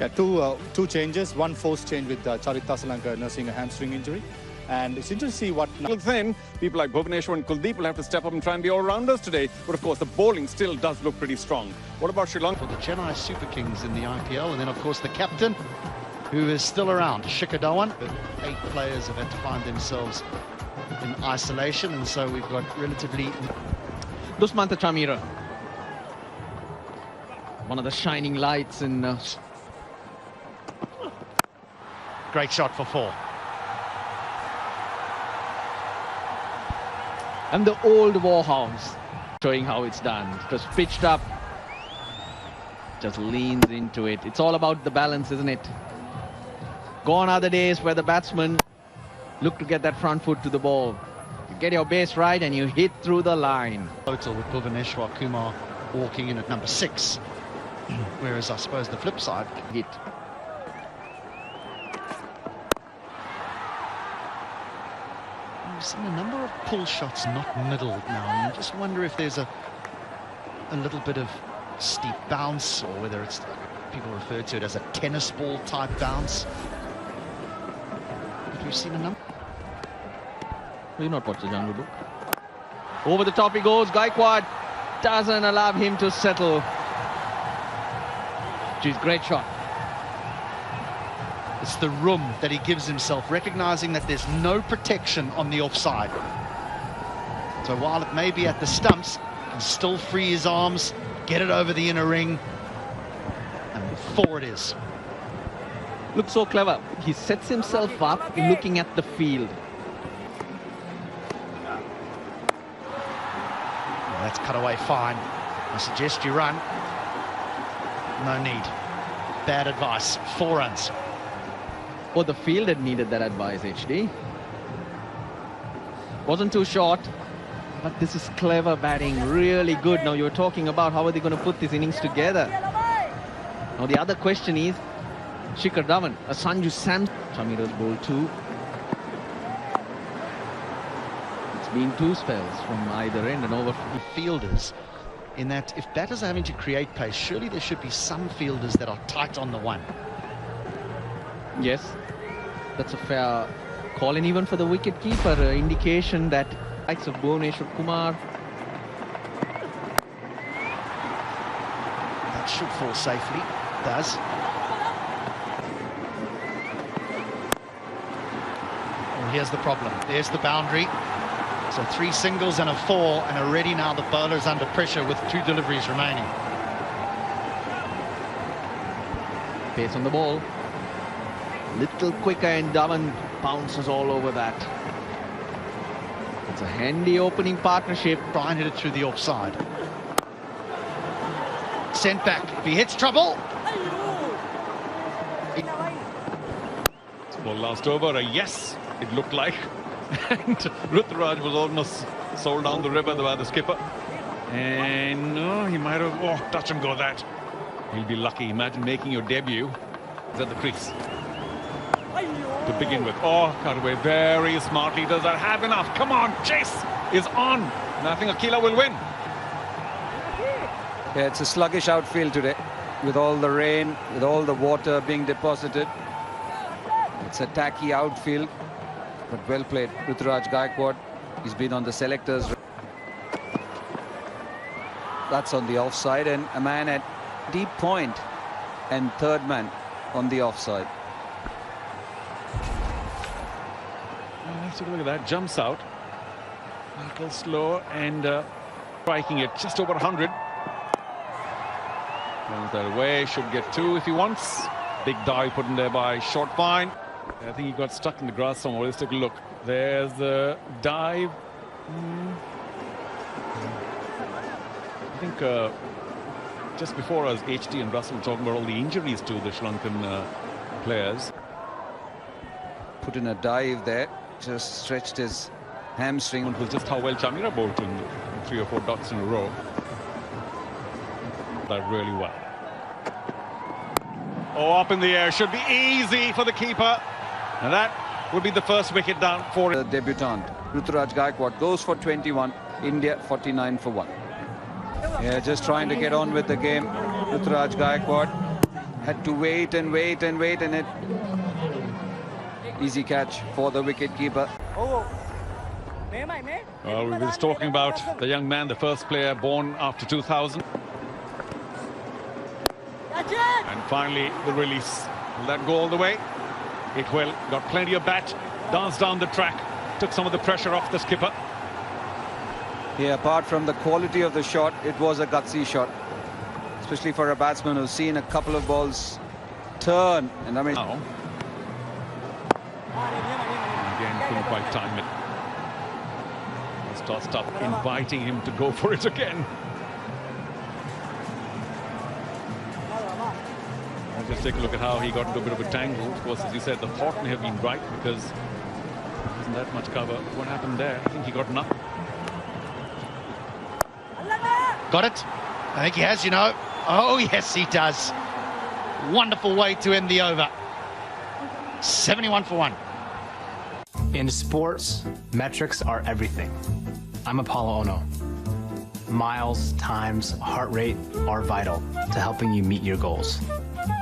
Yeah, two changes. One forced change with srilanga nursing a hamstring injury. And it's interesting to see what... Then, people like Bhuvaneshwar and Kuldeep will have to step up and try and be all-rounders today. But of course, the bowling still does look pretty strong. What about Sri Lanka? For the Chennai Super Kings in the IPL, and then of course the captain, who is still around, Shikhar Dhawan. 8 players have had to find themselves in isolation, and so we've got relatively... Dusmantha Chamira, one of the shining lights in... Great shot for 4. And the old Warhounds, showing how it's done. Just pitched up, just leans into it. It's all about the balance, isn't it? Gone are the days where the batsmen look to get that front foot to the ball. You get your base right and you hit through the line. Total with Bhuvaneshwar Kumar walking in at number 6. Whereas I suppose the flip side... Hit. We've seen a number of pull shots not middled now, and you just wonder if there's a little bit of steep bounce, or whether it's, people refer to it as a tennis ball type bounce. But we've seen a number. Will you not watch the Jungle Book? Over the top he goes. Gaikwad doesn't allow him to settle. Geez, great shot. It's the room that he gives himself, recognizing that there's no protection on the offside. So while it may be at the stumps, he can still free his arms, get it over the inner ring, and 4 it is. Looks so clever. He sets himself up looking at the field. Well, that's cut away fine. I suggest you run. No need. Bad advice. 4 runs. Oh, the field had needed that advice, HD. Wasn't too short, but this is clever batting, really good. Now, you're talking about how are they going to put this innings together. Now, the other question is, Shikhar Dhawan, a Sanju Samson. Chamira's ball 2. It's been 2 spells from either end and over fielders, in that if batters are having to create pace, surely there should be some fielders that are tight on the one. Yes, that's a fair call, and even for the wicket keeper, indication that likes of Bhuvaneshwar Kumar. That should fall safely. Does. Well, here's the problem. There's the boundary. So 3 singles and a 4, and already now the bowler's under pressure with 2 deliveries remaining. Pace on the ball. Little quicker, and Dhawan bounces all over that. It's a handy opening partnership. Try and hit it through the offside. Sent back. If he hits trouble. Well, last over, a yes, it looked like. And Ruturaj was almost sold down the river by the skipper. And no, he might have... Oh, touch and go that. He'll be lucky. Imagine making your debut. Is at the crease. To begin with. Oh, cut away very smartly. Does that have enough? Come on, chase is on. And I think Akila will win. Yeah, it's a sluggish outfield today, with all the rain, with all the water being deposited. It's a tacky outfield, but well played. Ruturaj Gaikwad, he's been on the selectors. That's on the offside, and a man at deep point, and 3rd man on the offside. Let's take a look at that. Jumps out. A little slow and striking it just over 100. Runs that away. Should get 2 if he wants. Big dive put in there by Short Fine. I think he got stuck in the grass somewhere. Let's take a look. There's the dive. I think just before us, HD and Russell were talking about all the injuries to the Sri Lankan players. Put in a dive there. Just stretched his hamstring. It was just how well Chamira bowled in 3 or 4 dots in a row. That really well. Oh, up in the air. Should be easy for the keeper. And that would be the first wicket down for the debutant. Ruturaj Gaikwad goes for 21. India 49 for 1. Yeah, just trying to get on with the game. Ruturaj Gaikwad. had to wait and wait and wait, and it easy catch for the wicket-keeper. Well, we were just talking about the young man, the first player born after 2000. And finally, the release. Will that go all the way? It will. Got plenty of bat. Danced down the track. Took some of the pressure off the skipper. Yeah, apart from the quality of the shot, it was a gutsy shot. Especially for a batsman who's seen a couple of balls turn. And I mean... Now. Again, couldn't quite time it. Was tossed up, inviting him to go for it again. I'll just take a look at how he got into a bit of a tangle. Of course, as you said, the thought may have been right because there isn't that much cover. What happened there? I think he got nothing. Got it? I think he has, you know. Oh, yes, he does. Wonderful way to end the over. 71 for 1. In sports, metrics are everything. I'm Apollo Ono. Miles, times, heart rate are vital to helping you meet your goals.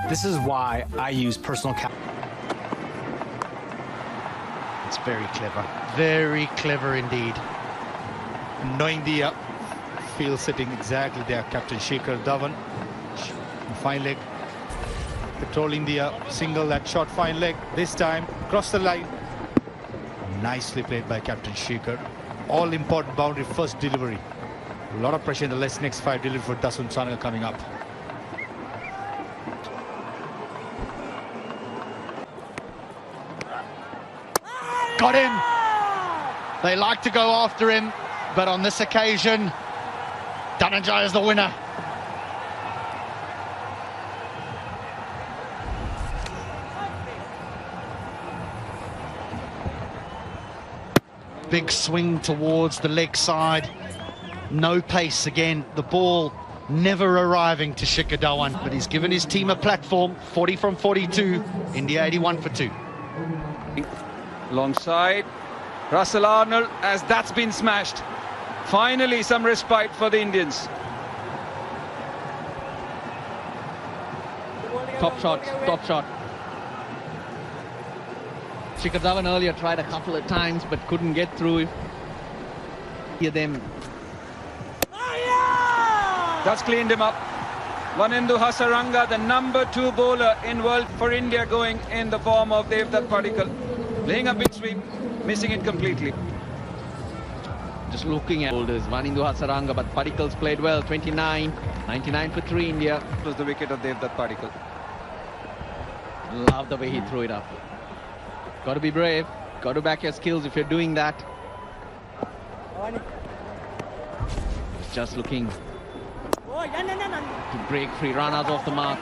This is why I use personal It's very clever. Very clever indeed. Knowing the field sitting exactly there, Captain Shikhar Dhawan. Fine leg. Controlling the single, that shot, fine leg. This time, cross the line. Nicely played by Captain Shikhar. All important boundary, first delivery. A lot of pressure in the next 5 delivery for Dasun Sanal coming up. Got him. They like to go after him, but on this occasion, Dhananjaya is the winner. Big swing towards the leg side. No pace again. The ball never arriving to Shikhar Dhawan, but he's given his team a platform. 40 from 42. India 81 for 2. Alongside Russell Arnold, as that's been smashed. Finally, some respite for the Indians. Top shot, top shot. Shikhar Dhawan earlier tried a couple of times but couldn't get through. Hear them. That's cleaned him up. Vanendu Hasaranga, the number 2 bowler in world for India, going in the form of Devdutt Padikkal. Playing a big sweep, missing it completely. Just looking at boulders, Vanendu Hasaranga, but Padikkal's played well. 29, 99 for 3 India. It was the wicket of Devdutt Padikkal. Love the way he threw it up. Got to be brave. Got to back your skills if you're doing that. Just looking to break free runners off the mark.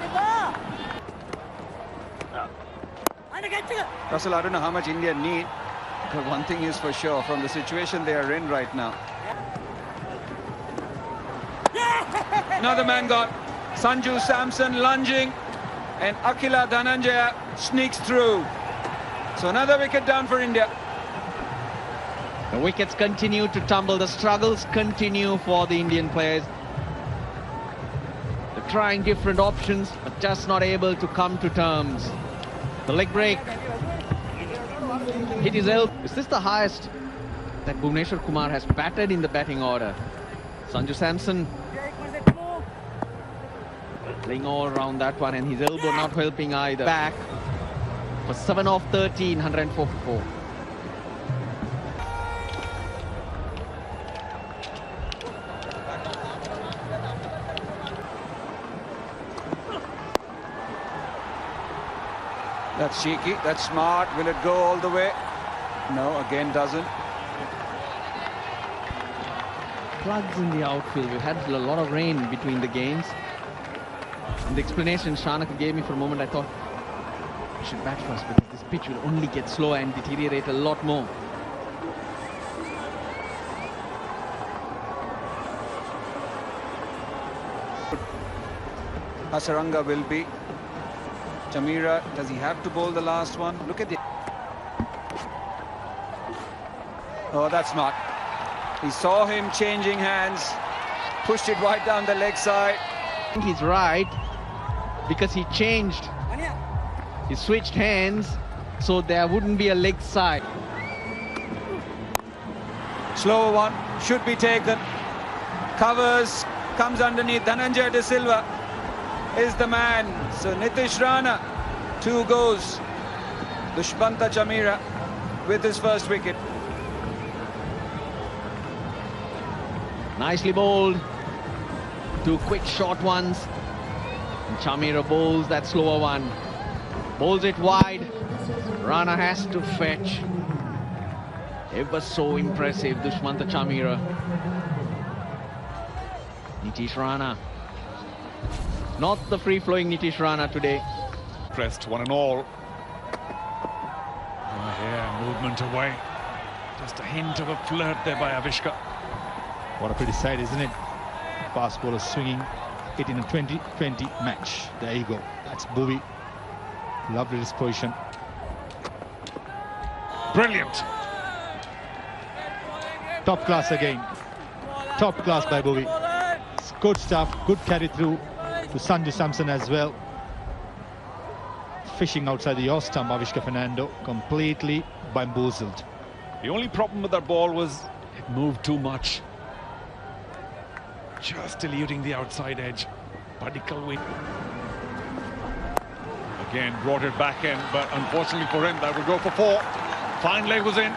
Russell, I don't know how much India need, but one thing is for sure, from the situation they are in right now. Another man got Sanju Samson lunging, and Akila Dhananjaya sneaks through. So another wicket down for India. The wickets continue to tumble. The struggles continue for the Indian players. They're trying different options, but just not able to come to terms. The leg break. Hit his elbow. Is this the highest that Bhuvneshwar Kumar has batted in the batting order? Sanju Samson playing all around that one, and his elbow not helping either. Back for 7 off 13, 104 for 4. That's cheeky, that's smart. Will it go all the way? No, again doesn't. Floods in the outfield. We've had a lot of rain between the games. And the explanation Shanaka gave me for a moment, I thought I should bat first because this pitch will only get slower and deteriorate a lot more. Hasaranga will be. Chamira, does he have to bowl the last one? Look at the... Oh, that's smart. He saw him changing hands, pushed it right down the leg side. I think he's right. because he changed. He switched hands so there wouldn't be a leg side. Slower one, should be taken. Covers, comes underneath. Dhananjay De Silva is the man. So Nitish Rana, 2 goes. Dushmanta Chamira with his first wicket. Nicely bowled. 2 quick short ones. And Chamira bowls that slower one. Bowls it wide. Rana has to fetch. Ever so impressive, Dushmanta Chamira. Nitish Rana. Not the free-flowing Nitish Rana today. Pressed 1 and all. Oh, yeah, movement away. Just a hint of a flirt there by Avishka. What a pretty sight, isn't it? Fast bowler swinging it in a 20-20 match. There you go. That's Bhuvi. Lovely disposition. Brilliant. Top class again. Top class by Bhuvi. It's good stuff. Good carry through to Sanju Samson as well. Fishing outside the off stump, Avishka Fernando completely bamboozled. The only problem with that ball was it moved too much. Just eluding the outside edge. Padikkal win. Again, brought it back in, but unfortunately for him, that will go for 4. Fine leg was in.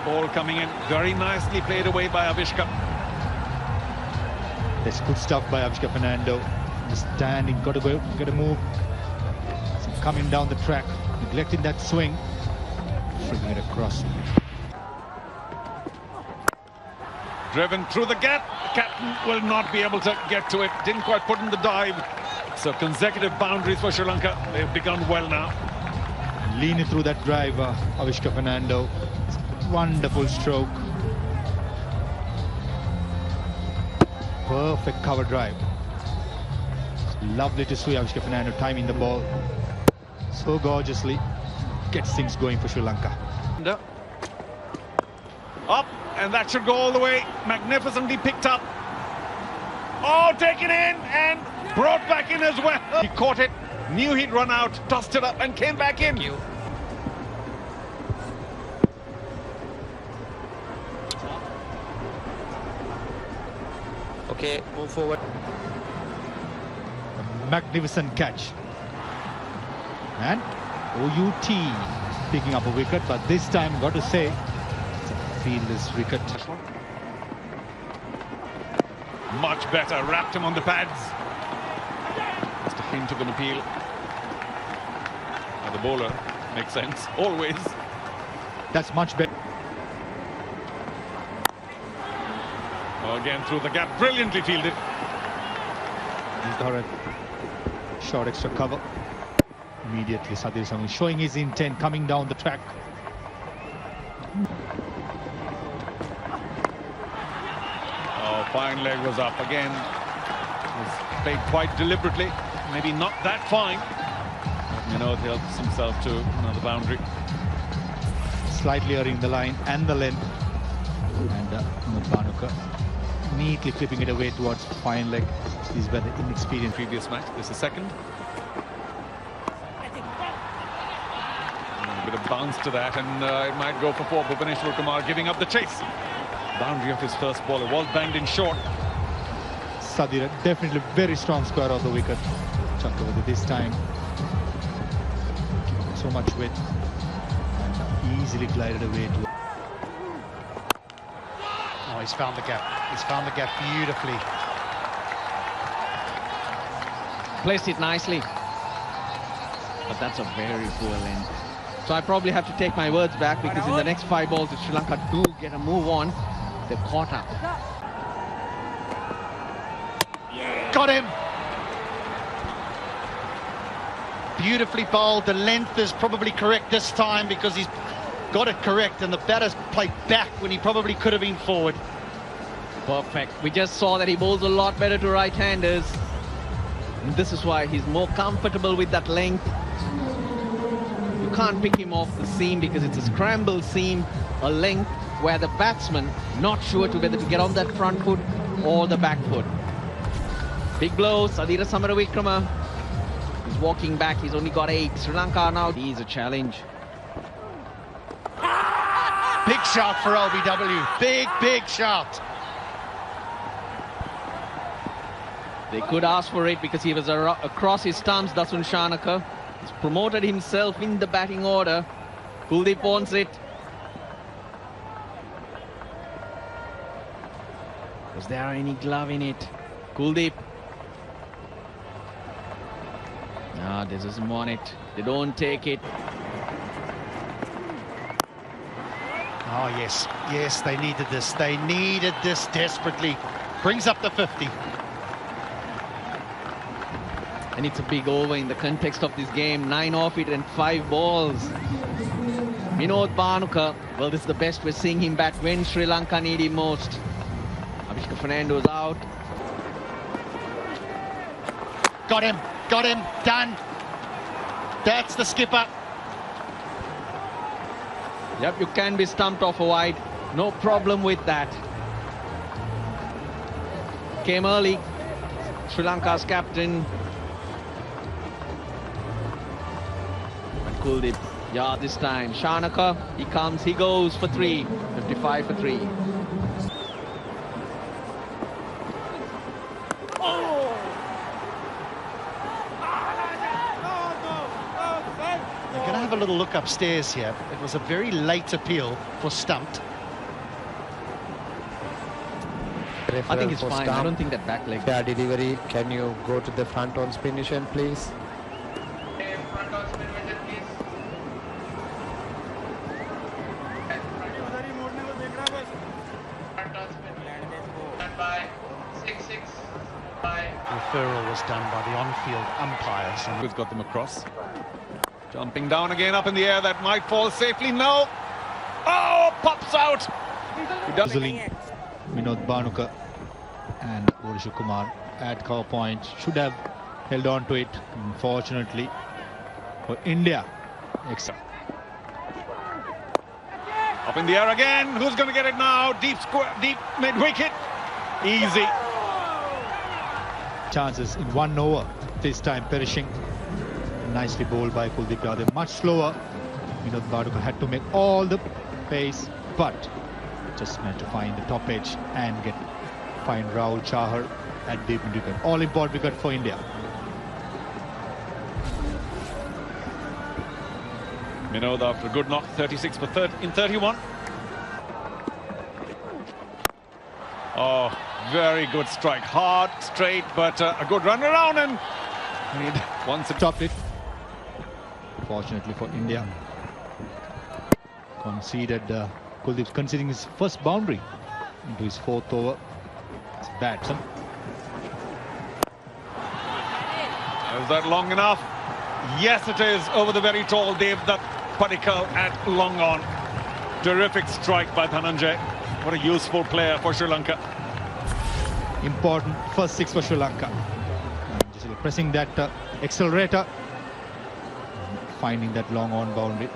Ball coming in. Very nicely played away by Avishka. That's good stuff by Avishka Fernando. Just standing, got to go, got to move. So coming down the track, neglecting that swing, flicking it across. Driven through the gap. The captain will not be able to get to it. Didn't quite put in the dive. So consecutive boundaries for Sri Lanka. They've begun well now. Leaning through that drive, Avishka Fernando. Wonderful stroke. Perfect cover drive. It's lovely to see Avishka Fernando timing the ball so gorgeously. Gets things going for Sri Lanka. Up, and that should go all the way. Magnificently picked up. Oh, taken in and brought back in as well. He caught it, knew he'd run out, tossed it up and came back in. Okay, move forward. A magnificent catch. And OUT picking up a wicket, but this time, got to say, it's a fielder's wicket. Much better, wrapped him on the pads. Just a hint of an appeal. And the bowler makes sense, always. That's much better. Again through the gap, brilliantly fielded. He's got a short extra cover. Immediately Sadir Samu showing his intent, coming down the track. Oh, fine leg was up again. Was played quite deliberately. Maybe not that fine. But you know, he helps himself to another boundary. Slightly erring the line and the length. And Bhanuka neatly clipping it away towards fine leg. These were the inexperienced. Previous match, this is second. A bit of bounce to that, and it might go for 4. Bhuvaneshwar Kumar giving up the chase. Boundary of his first ball, it was banged in short. Sadira definitely very strong square of the wicket. Chakravarti this time giving so much width and easily glided away to. Oh, he's found the gap. He's found the gap beautifully. Placed it nicely. But that's a very poor length. So I probably have to take my words back, because in the next 5 balls, if Sri Lanka do get a move on, they're caught up. Got him! Beautifully bowled. The length is probably correct this time, because he's got it correct, and the batter's played back when he probably could have been forward. Perfect. We just saw that he bowls a lot better to right-handers. And this is why he's more comfortable with that length. You can't pick him off the seam, because it's a scramble seam, a length where the batsman not sure to whether to get on that front foot or the back foot. Big blow, Sadira Samaravikrama. He's walking back. He's only got 8. Sri Lanka now. He's a challenge. Big shout for LBW. Big shout. They could ask for it because he was across his stumps, Dasun Shanaka. He's promoted himself in the batting order. Kuldeep wants it. Was there any glove in it? Kuldeep. No, this doesn't want it. They don't take it. Oh, yes, they needed this. They needed this desperately. Brings up the 50. And it's a big over in the context of this game. 9 off it and 5 balls. Vinod Bhanuka, well, this is the best we're seeing him bat when Sri Lanka need him most. Abhishek Fernando's out. Got him, done. That's the skipper. Yep, you can be stumped off a wide. No problem with that. Came early. Sri Lanka's captain. Kuldeep, yeah, this time. Shanaka, he comes, he goes for 3. 55 for 3. We're going to have a little look upstairs here. It was a very late appeal for stumped. I think it's fine. I don't think that back leg. Yeah, delivery. Can you go to the front on spin mission, please? Front on spin mission, please. Front on spin. Stand by. 6-6. Bye. Referral was done by the on-field umpires. Who's got them across? Jumping down again up in the air. That might fall safely. No. Oh, pops out. He does. Vinod Bhanuka and Bhuvaneswar Kumar at cover point should have held on to it. Unfortunately for India. Up in the air again. Who's going to get it now? Deep square, deep mid-wicket. Easy. Chances in 1 over. This time perishing. Nicely bowled by Kuldeep Yadav. Much slower. Vinod Bhanuka had to make all the pace, but just managed to find the top edge and find Rahul Chahar at deep mid-wicket. All important wicket for India. Vinod after a good knock, 36 for 31. Oh, very good strike. Hard, straight, but a good run around, and once it Topped it. Fortunately for India. Conceded. Kuldeep's conceding his first boundary into his 4th over. It's bad, son. Is that long enough? Yes, it is. Over the very tall Devdutt Padikkal at long on. Terrific strike by Dhananjay. What a useful player for Sri Lanka. Important first 6 for Sri Lanka. Just pressing that accelerator. Finding that long on boundary.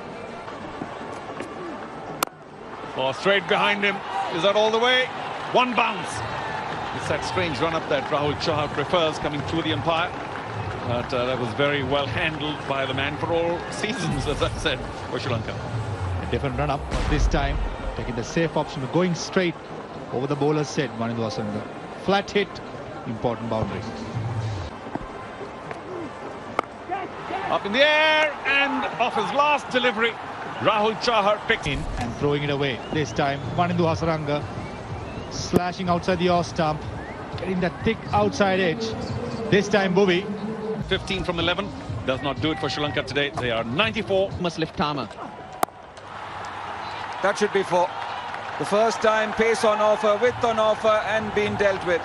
Oh, straight behind him. Is that all the way? One bounce. It's that strange run up that Rahul Chahar prefers coming through the umpire. But that was very well handled by the man for all seasons, as I said, for Sri Lanka. A different run up, but this time taking the safe option of going straight over the bowler's head. Manindu Hasaranga. Flat hit, important boundary. Up in the air and off his last delivery, Rahul Chahar picked in And throwing it away. This time, Manindu Hasaranga slashing outside the off stump, getting that thick outside edge. This time, Bhuvi. 15 from 11 does not do it for Sri Lanka today. They are 94. Must lift Tama. That should be 4. The first time pace on offer, width on offer, and being dealt with.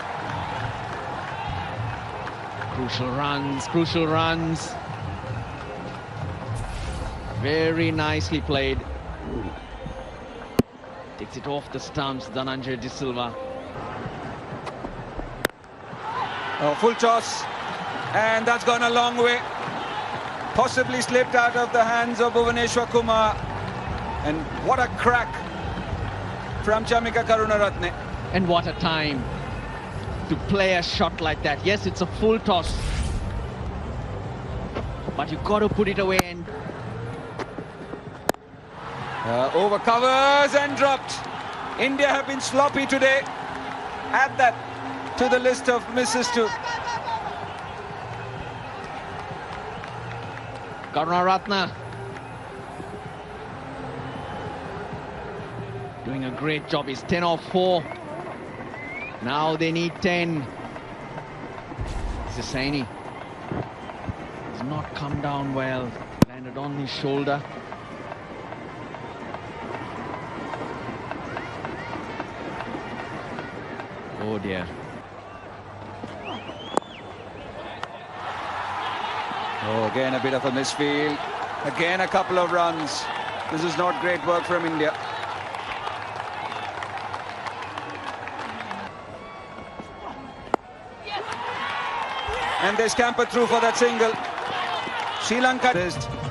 Crucial runs, crucial runs. Very nicely played. Takes it off the stumps, Dhananjay De Silva. Oh, full toss, and that's gone a long way. Possibly slipped out of the hands of Bhuvaneswar Kumar. And what a crack from Chamika Karunaratne. And what a time to play a shot like that. Yes, it's a full toss. But you got to put it away and Over covers and dropped. India have been sloppy today. Add that to the list of misses too. Karunaratne doing a great job. He's 10 off 4. Now they need 10. Saini has not come down well. Landed on his shoulder. Oh dear. Oh, again a bit of a misfield. Again a couple of runs. This is not great work from India. And they scamper through for that single. Sri Lanka.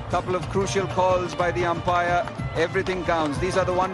Couple of crucial calls by the umpire. Everything counts. These are the one.